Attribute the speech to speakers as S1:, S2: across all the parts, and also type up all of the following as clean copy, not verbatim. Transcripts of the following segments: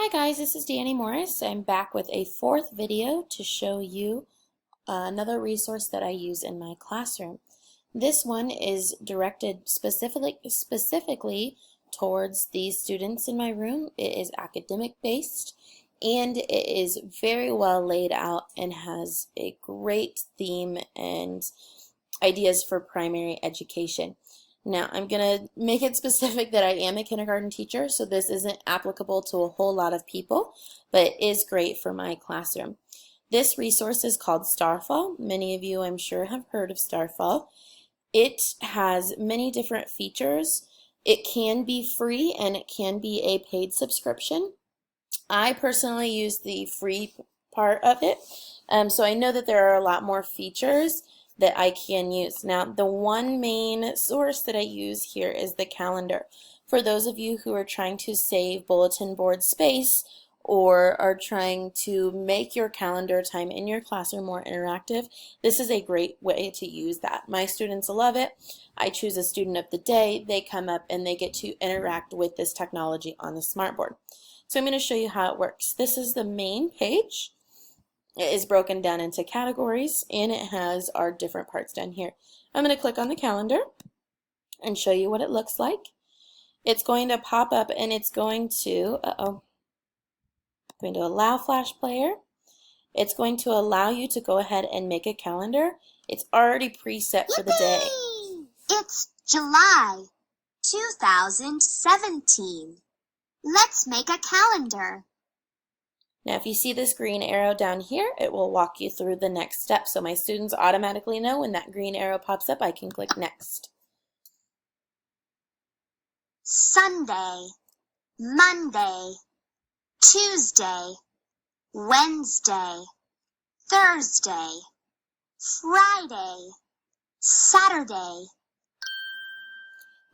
S1: Hi guys, this is Danny Morris. I'm back with a fourth video to show you another resource that I use in my classroom. This one is directed specifically towards these students in my room. It is academic based and it is very well laid out and has a great theme and ideas for primary education. Now, I'm going to make it specific that I am a kindergarten teacher, so this isn't applicable to a whole lot of people, but it is great for my classroom. This resource is called Starfall. Many of you, I'm sure, have heard of Starfall. It has many different features. It can be free and it can be a paid subscription. I personally use the free part of it, so I know that there are a lot more features that I can use. Now, the one main source that I use here is the calendar. For those of you who are trying to save bulletin board space or are trying to make your calendar time in your classroom more interactive, this is a great way to use that. My students love it. I choose a student of the day, they come up and they get to interact with this technology on the smartboard. So I'm going to show you how it works. This is the main page. It is broken down into categories and it has our different parts down here. I'm going to click on the calendar and show you what it looks like. It's going to pop up and it's going to, going to allow Flash Player. It's going to allow you to go ahead and make a calendar. It's already preset for the day.
S2: It's July 2017. Let's make a calendar.
S1: Now, if you see this green arrow down here, it will walk you through the next step. So my students automatically know when that green arrow pops up, I can click Next.
S2: Sunday, Monday, Tuesday, Wednesday, Thursday, Friday, Saturday.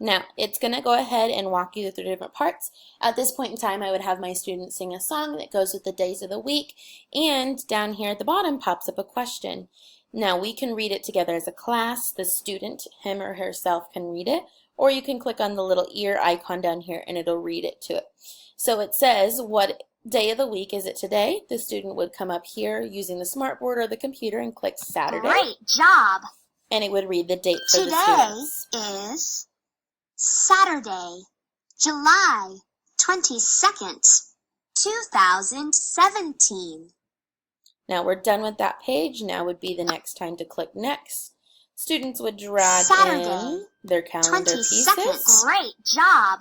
S1: Now, it's going to go ahead and walk you through different parts. At this point in time, I would have my students sing a song that goes with the days of the week, and down here at the bottom pops up a question. Now, we can read it together as a class. The student, him or herself, can read it, or you can click on the little ear icon down here and it'll read it to it. So it says, what day of the week is it today? The student would come up here using the smartboard or the computer and click Saturday.
S2: Great job!
S1: And it would read the date for the
S2: Today
S1: students.
S2: is Saturday, July 22nd, 2017.
S1: Now we're done with that page. Now would be the next time to click Next. Students would drag in their calendar
S2: 22nd.
S1: pieces.
S2: Great job!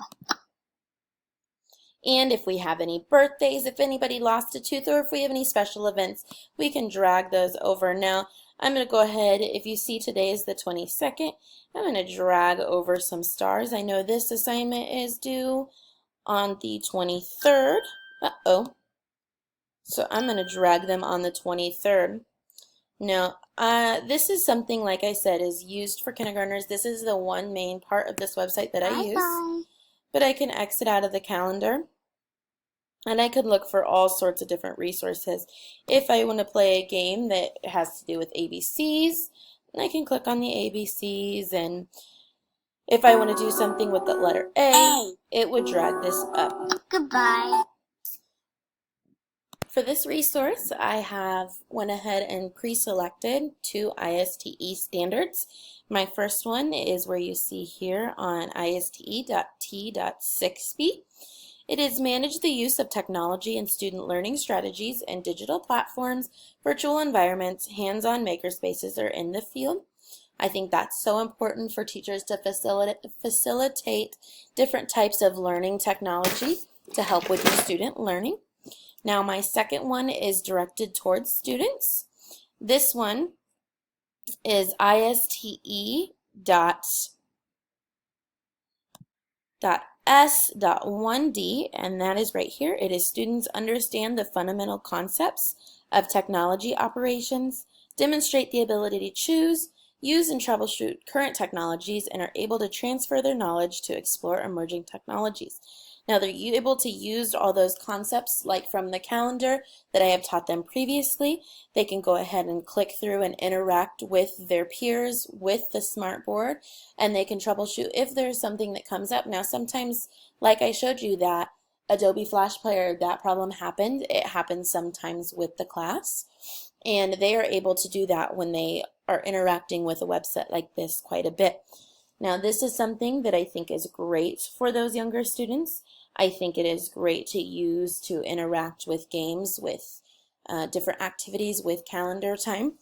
S1: And if we have any birthdays, if anybody lost a tooth, or if we have any special events, we can drag those over. Now, I'm going to go ahead, if you see today is the 22nd, I'm going to drag over some stars. I know this assignment is due on the 23rd. So I'm going to drag them on the 23rd. Now, this is something, like I said, is used for kindergartners. This is the one main part of this website that I use. But I can exit out of the calendar. And I could look for all sorts of different resources. If I want to play a game that has to do with ABCs, I can click on the ABCs, and if I want to do something with the letter A, it would drag this up.
S2: Goodbye.
S1: For this resource, I have went ahead and pre-selected 2 ISTE standards. My first one is where you see here on ISTE.T.6b. It is manage the use of technology and student learning strategies and digital platforms, virtual environments, hands-on makerspaces, or in the field. I think that's so important for teachers to facilitate different types of learning technology to help with your student learning. Now, my second one is directed towards students. This one is ISTE.S.1D, and that is right here. It is students understand the fundamental concepts of technology operations, demonstrate the ability to choose, use and troubleshoot current technologies, and are able to transfer their knowledge to explore emerging technologies. Now, they're able to use all those concepts like from the calendar that I have taught them previously. They can go ahead and click through and interact with their peers with the smartboard, and they can troubleshoot if there's something that comes up. Now, sometimes, like I showed you, that Adobe Flash Player, that problem happened. It happens sometimes with the class, and they are able to do that when they are interacting with a website like this quite a bit. Now, this is something that I think is great for those younger students. I think it is great to use to interact with games, with different activities, with calendar time.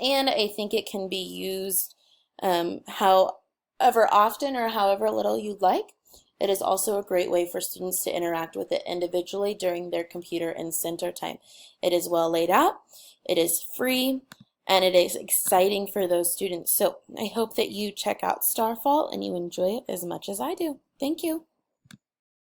S1: And I think it can be used however often or however little you'd like. It is also a great way for students to interact with it individually during their computer and center time. It is well laid out, it is free, and it is exciting for those students. So I hope that you check out Starfall and you enjoy it as much as I do. Thank you.